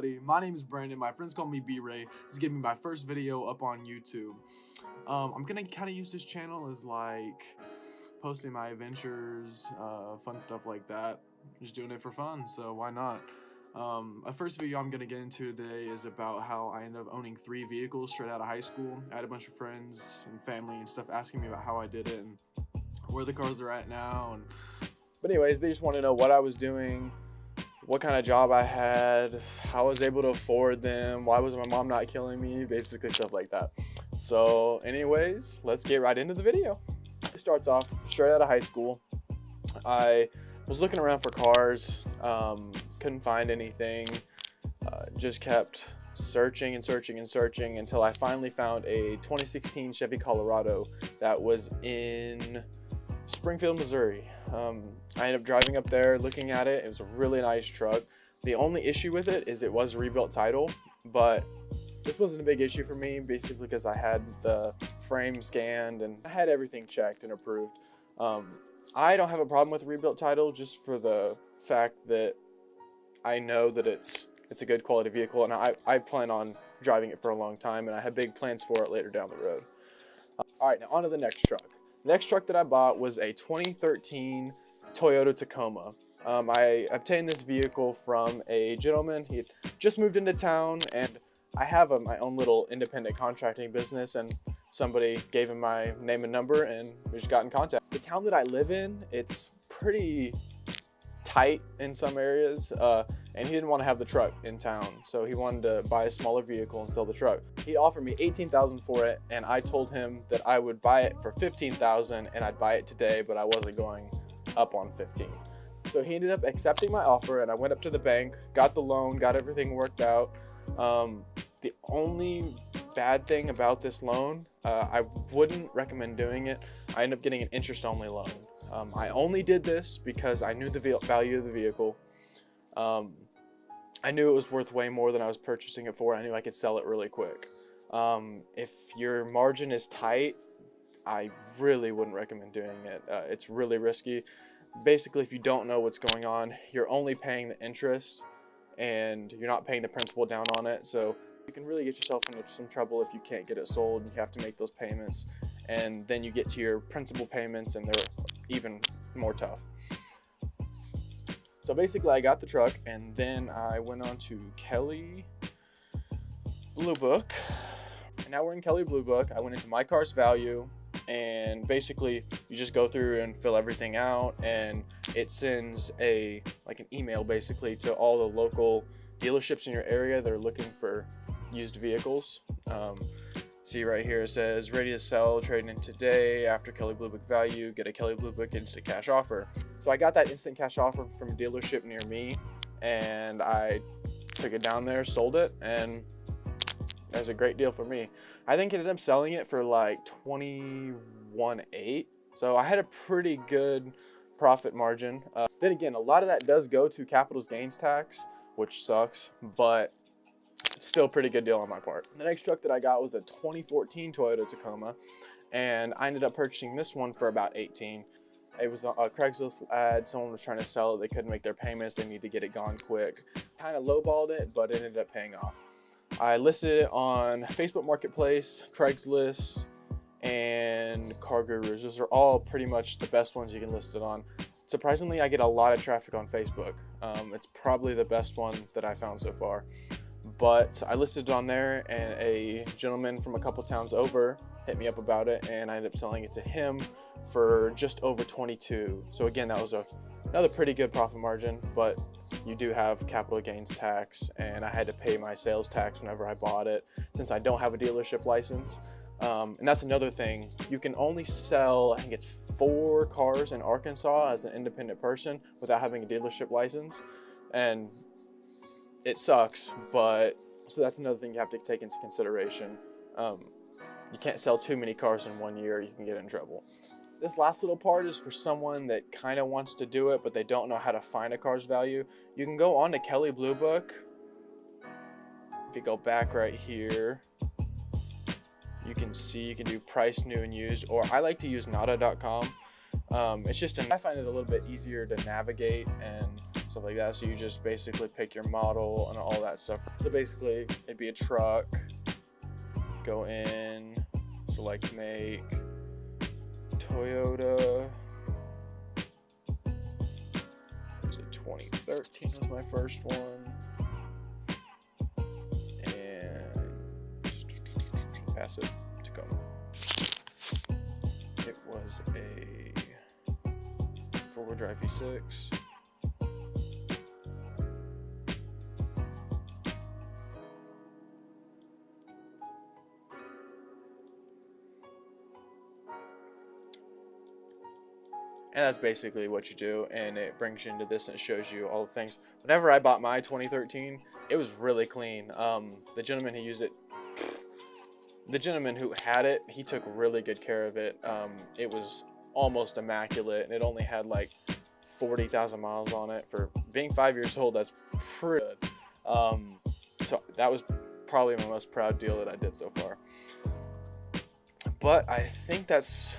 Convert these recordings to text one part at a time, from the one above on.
everybody. My name is Brandon. My friends call me B-Ray. This is gonna be my first video up on YouTube. I'm gonna kind of use this channel as like posting my adventures, fun stuff like that. Just doing it for fun, so why not? A first video I'm gonna get into today is about how I ended up owning 3 vehicles straight out of high school. I had a bunch of friends and family and stuff asking me about how I did it and where the cars are at now. But anyways, they just want to know what I was doing, what kind of job I had, how I was able to afford them, why was my mom not killing me, basically stuff like that. So anyways, let's get right into the video. It starts off straight out of high school. I was looking around for cars, couldn't find anything, just kept searching until I finally found a 2016 Chevy Colorado that was in Springfield, Missouri. I ended up driving up there, looking at it. It was a really nice truck. The only issue with it is it was rebuilt title, but this wasn't a big issue for me, basically because I had the frame scanned and I had everything checked and approved. I don't have a problem with rebuilt title, just for the fact that I know that it's a good quality vehicle, and I plan on driving it for a long time, and I have big plans for it later down the road. All right, now on to the next truck. The next truck that I bought was a 2013 Toyota Tacoma. I obtained this vehicle from a gentleman. He had just moved into town, and I have my own little independent contracting business, and somebody gave him my name and number, and we just got in contact. The town that I live in, it's pretty tight in some areas, and he didn't want to have the truck in town, so he wanted to buy a smaller vehicle and sell the truck. He offered me $18,000 for it, and I told him that I would buy it for $15,000 and I'd buy it today, but I wasn't going up on $15,000. So he ended up accepting my offer, and I went up to the bank, got the loan, got everything worked out. The only bad thing about this loan, I wouldn't recommend doing it. I ended up getting an interest-only loan. I only did this because I knew the value of the vehicle. I knew it was worth way more than I was purchasing it for. I knew I could sell it really quick. If your margin is tight, I really wouldn't recommend doing it. It's really risky. Basically, if you don't know what's going on, you're only paying the interest and you're not paying the principal down on it. So you can really get yourself into some trouble if you can't get it sold. You have to make those payments, and then you get to your principal payments and they're even more tough. So basically I got the truck, and then I went on to Kelley Blue Book, and now we're in Kelley Blue Book. I went into My Car's Value, and basically you just go through and fill everything out, and it sends an email basically to all the local dealerships in your area that are looking for used vehicles. See right here, it says ready to sell, trading in today after Kelley Blue Book Value, get a Kelley Blue Book instant cash offer. So I got that instant cash offer from a dealership near me, and I took it down there, sold it, and that was a great deal for me. I think I ended up selling it for like $21,800, so I had a pretty good profit margin. Then again, a lot of that does go to capital gains tax, which sucks, but still a pretty good deal on my part. The next truck that I got was a 2014 Toyota Tacoma, and I ended up purchasing this one for about $18,000. It was a Craigslist ad. Someone was trying to sell it. They couldn't make their payments. They need to get it gone quick. Kind of lowballed it, but it ended up paying off. I listed it on Facebook Marketplace, Craigslist, and CarGurus. Those are all pretty much the best ones you can list it on. Surprisingly, I get a lot of traffic on Facebook. It's probably the best one that I found so far. But I listed it on there, and a gentleman from a couple towns over hit me up about it, and I ended up selling it to him for just over $22,000. So again, that was another pretty good profit margin, but you do have capital gains tax, and I had to pay my sales tax whenever I bought it since I don't have a dealership license. And that's another thing. You can only sell, I think it's 4 cars in Arkansas as an independent person without having a dealership license, and it sucks, but so that's another thing you have to take into consideration. You can't sell too many cars in 1 year, you can get in trouble. This last little part is for someone that kind of wants to do it, but they don't know how to find a car's value. You can go on to Kelley Blue Book. If you go back right here, you can see you can do price, new and used, or I like to use nada.com. It's just I find it a little bit easier to navigate and stuff like that. So you just basically pick your model and all that stuff. So basically it'd be a truck, go in, select make, Toyota. It was a 2013 was my first one. And pass it. It was a 4-wheel drive V6. And that's basically what you do, and it brings you into this and it shows you all the things. Whenever I bought my 2013, it was really clean. The gentleman who used it, the gentleman who had it, he took really good care of it. It was almost immaculate, and it only had like 40,000 miles on it. For being 5 years old, that's pretty good. So that was probably my most proud deal that I did so far. But I think that's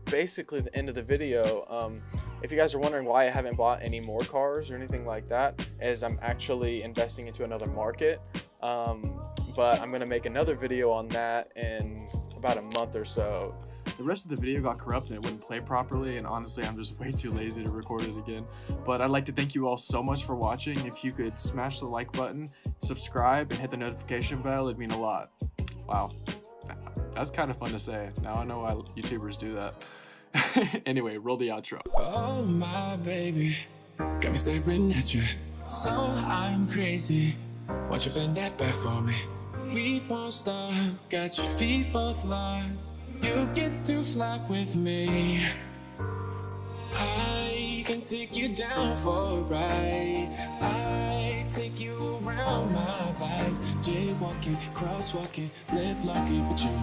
basically the end of the video. If you guys are wondering why I haven't bought any more cars or anything like that, is I'm actually investing into another market. But I'm gonna make another video on that in about a month or so. The rest of the video got corrupted and it wouldn't play properly, and honestly I'm just way too lazy to record it again. But I'd like to thank you all so much for watching. If you could smash the like button, subscribe, and hit the notification bell, it'd mean a lot. Wow, that's kind of fun to say. Now I know why YouTubers do that. Anyway, roll the outro. Oh my baby, got me staring at you. So I'm crazy. Watch you bend that back for me. We won't stop. Got your feet both locked. You get to fly with me. I can take you down for a ride. I take you around my life. Jaywalking, crosswalking, lip locking with you.